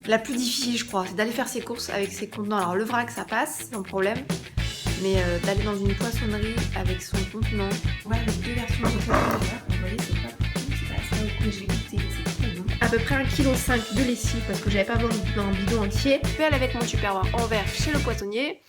la plus difficile, je crois, c'est d'aller faire ses courses avec ses contenants. Alors le vrac, ça passe, sans problème. Mais d'aller dans une poissonnerie avec son contenant. Ouais, avec deux versions de poissonnerie. Vous voyez, c'est pas ça au coup, j'ai goûté, c'est très bon. À peu près 1,5 kg de lessive parce que j'avais pas besoin d'un bidon entier. Je vais aller avec mon tupperware en verre chez le poissonnier.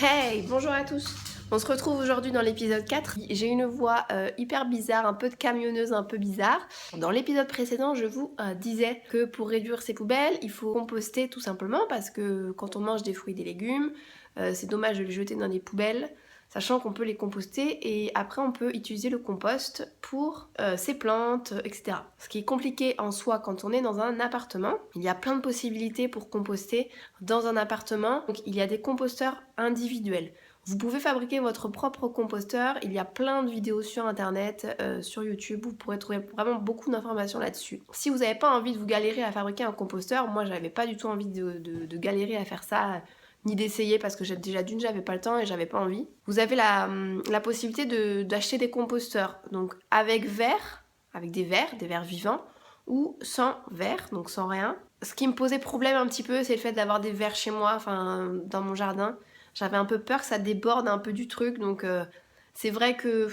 Hey, bonjour à tous. On se retrouve aujourd'hui dans l'épisode 4. J'ai une voix hyper bizarre, un peu de camionneuse, un peu bizarre. Dans l'épisode précédent, je vous disais que pour réduire ses poubelles, il faut composter tout simplement parce que quand on mange des fruits et des légumes, c'est dommage de les jeter dans des poubelles, sachant qu'on peut les composter et après on peut utiliser le compost pour ses plantes, etc. Ce qui est compliqué en soi quand on est dans un appartement. Il y a plein de possibilités pour composter dans un appartement. Donc il y a des composteurs individuels. Vous pouvez fabriquer votre propre composteur, il y a plein de vidéos sur internet, sur YouTube, vous pourrez trouver vraiment beaucoup d'informations là-dessus. Si vous n'avez pas envie de vous galérer à fabriquer un composteur, moi j'avais pas du tout envie de galérer à faire ça, ni d'essayer parce que déjà d'une j'avais pas le temps et j'avais pas envie. Vous avez la possibilité d'acheter des composteurs, donc avec verre, avec des verres vivants, ou sans verre, donc sans rien. Ce qui me posait problème un petit peu, c'est le fait d'avoir des verres chez moi, enfin dans mon jardin. J'avais un peu peur que ça déborde un peu du truc, donc c'est vrai que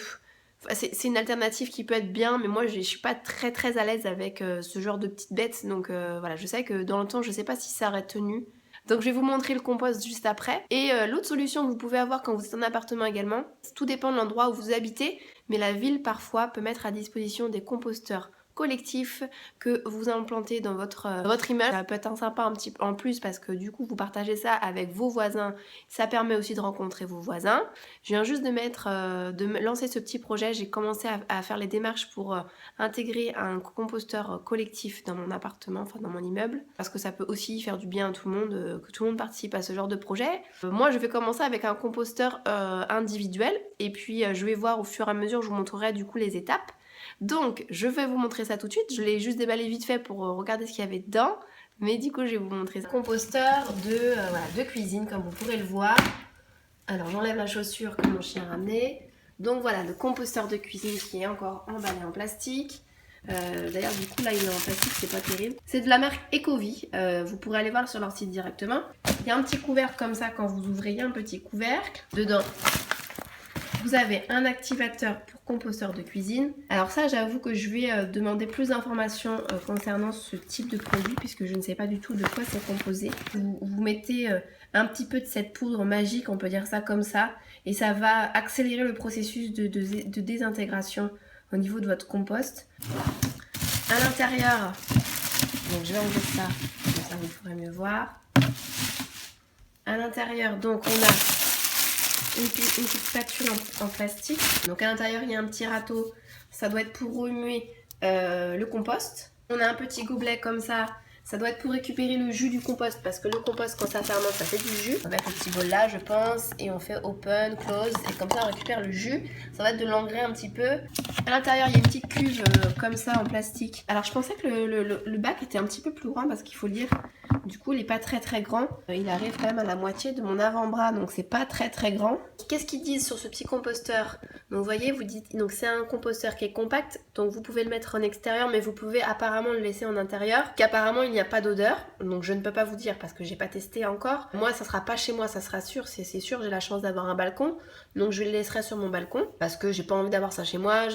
c'est une alternative qui peut être bien, mais moi je suis pas très à l'aise avec ce genre de petites bêtes, donc voilà, je sais que dans le temps, je sais pas si ça aurait tenu. Donc je vais vous montrer le compost juste après. Et l'autre solution que vous pouvez avoir quand vous êtes en appartement également, tout dépend de l'endroit où vous habitez, mais la ville parfois peut mettre à disposition des composteurs collectif que vous implantez dans votre immeuble. Ça peut être sympa un petit peu en plus parce que du coup vous partagez ça avec vos voisins. Ça permet aussi de rencontrer vos voisins. Je viens juste de lancer ce petit projet. J'ai commencé à faire les démarches pour intégrer un composteur collectif dans mon appartement, enfin dans mon immeuble, parce que ça peut aussi faire du bien à tout le monde, que tout le monde participe à ce genre de projet. Moi je vais commencer avec un composteur individuel et puis je vais voir au fur et à mesure, je vous montrerai du coup les étapes. Donc, je vais vous montrer ça tout de suite. Je l'ai juste déballé vite fait pour regarder ce qu'il y avait dedans. Mais du coup, je vais vous montrer ça. Composteur de cuisine, comme vous pourrez le voir. Alors, j'enlève la chaussure que mon chien a ramenée. Donc voilà, le composteur de cuisine qui est encore emballé en plastique. D'ailleurs, du coup, là, il est en plastique, c'est pas terrible. C'est de la marque Ecovie. Vous pourrez aller voir sur leur site directement. Il y a un petit couvercle comme ça quand vous ouvrez. Il y a un petit couvercle. Dedans, vous avez un activateur pour composteur de cuisine. Alors ça, j'avoue que je vais demander plus d'informations concernant ce type de produit puisque je ne sais pas du tout de quoi c'est composé. Vous mettez un petit peu de cette poudre magique, on peut dire ça comme ça, et ça va accélérer le processus de désintégration au niveau de votre compost. À l'intérieur, donc je vais enlever ça, comme ça vous pourrez mieux voir. À l'intérieur, donc on a une petite spatule en plastique. Donc à l'intérieur il y a un petit râteau, ça doit être pour remuer le compost. On a un petit gobelet comme ça doit être pour récupérer le jus du compost parce que le compost quand ça fermente ça fait du jus. On va mettre le petit bol là je pense et on fait open, close et comme ça on récupère le jus. Ça va être de l'engrais un petit peu. À l'intérieur il y a une petite cuve comme ça en plastique. Alors je pensais que le bac était un petit peu plus grand parce qu'il faut le dire. Du coup, il n'est pas très grand. Il arrive quand même à la moitié de mon avant-bras, donc c'est pas très grand. Qu'est-ce qu'ils disent sur ce petit composteur? Donc vous voyez, vous dites, donc c'est un composteur qui est compact, donc vous pouvez le mettre en extérieur, mais vous pouvez apparemment le laisser en intérieur. Qu'apparemment il n'y a pas d'odeur, donc je ne peux pas vous dire parce que j'ai pas testé encore. Moi, ça sera pas chez moi, ça sera sûr, c'est sûr. J'ai la chance d'avoir un balcon, donc je le laisserai sur mon balcon parce que j'ai pas envie d'avoir ça chez moi.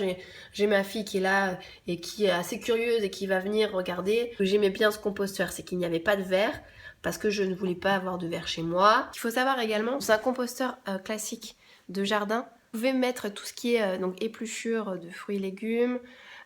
J'ai ma fille qui est là et qui est assez curieuse et qui va venir regarder. J'aimais bien ce composteur, c'est qu'il n'y avait pas de verre parce que je ne voulais pas avoir de verre chez moi. Il faut savoir également, c'est un composteur classique de jardin. Vous pouvez mettre tout ce qui est donc épluchure de fruits et légumes.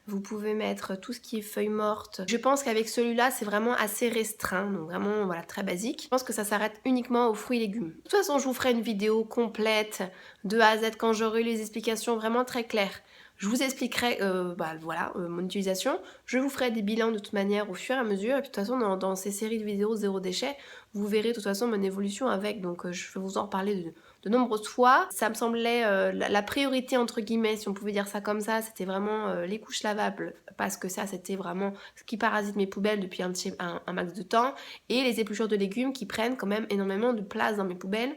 Vous pouvez mettre tout ce qui est feuilles mortes. Je pense qu'avec celui-là, c'est vraiment assez restreint, donc vraiment voilà très basique. Je pense que ça s'arrête uniquement aux fruits et légumes. De toute façon, je vous ferai une vidéo complète de A à Z quand j'aurai les explications vraiment très claires. Je vous expliquerai mon utilisation. Je vous ferai des bilans de toute manière au fur et à mesure. Et puis de toute façon, dans ces séries de vidéos zéro déchet, vous verrez de toute façon mon évolution avec. Donc je vais vous en reparler de nombreuses fois. Ça me semblait la priorité entre guillemets, si on pouvait dire ça comme ça, c'était vraiment les couches lavables. Parce que ça, c'était vraiment ce qui parasite mes poubelles depuis un max de temps. Et les épluchures de légumes qui prennent quand même énormément de place dans mes poubelles.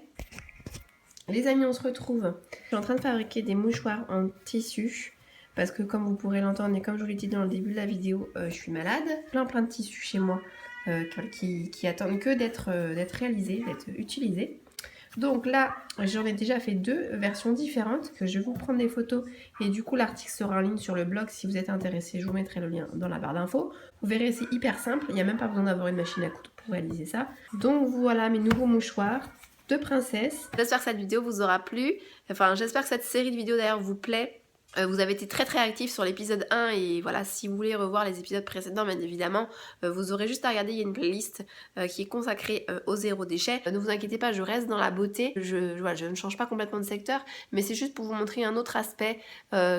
Les amis, on se retrouve. Je suis en train de fabriquer des mouchoirs en tissu parce que comme vous pourrez l'entendre et comme je vous l'ai dit dans le début de la vidéo, je suis malade. Plein de tissus chez moi qui attendent que d'être réalisés, d'être utilisés. Donc là, j'en ai déjà fait 2 versions différentes, que je vais vous prendre des photos et du coup l'article sera en ligne sur le blog si vous êtes intéressé, je vous mettrai le lien dans la barre d'infos. Vous verrez, c'est hyper simple, il n'y a même pas besoin d'avoir une machine à coudre pour réaliser ça. Donc voilà mes nouveaux mouchoirs de princesse. J'espère que cette vidéo vous aura plu, enfin j'espère que cette série de vidéos d'ailleurs vous plaît. Vous avez été très actifs sur l'épisode 1 et voilà, si vous voulez revoir les épisodes précédents, bien évidemment, vous aurez juste à regarder, il y a une playlist qui est consacrée au zéro déchet. Ne vous inquiétez pas, je reste dans la beauté, je ne change pas complètement de secteur, mais c'est juste pour vous montrer un autre aspect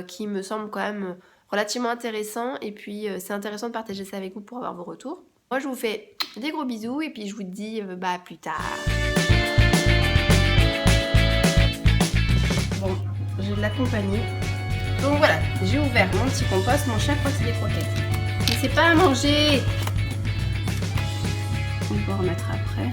qui me semble quand même relativement intéressant et puis c'est intéressant de partager ça avec vous pour avoir vos retours. Moi je vous fais des gros bisous et puis je vous dis à plus tard. Bon, j'ai de la compagnie. Donc voilà, j'ai ouvert mon petit compost, mon chat croit que c'est des croquettes. Mais c'est pas à manger. On peut remettre après.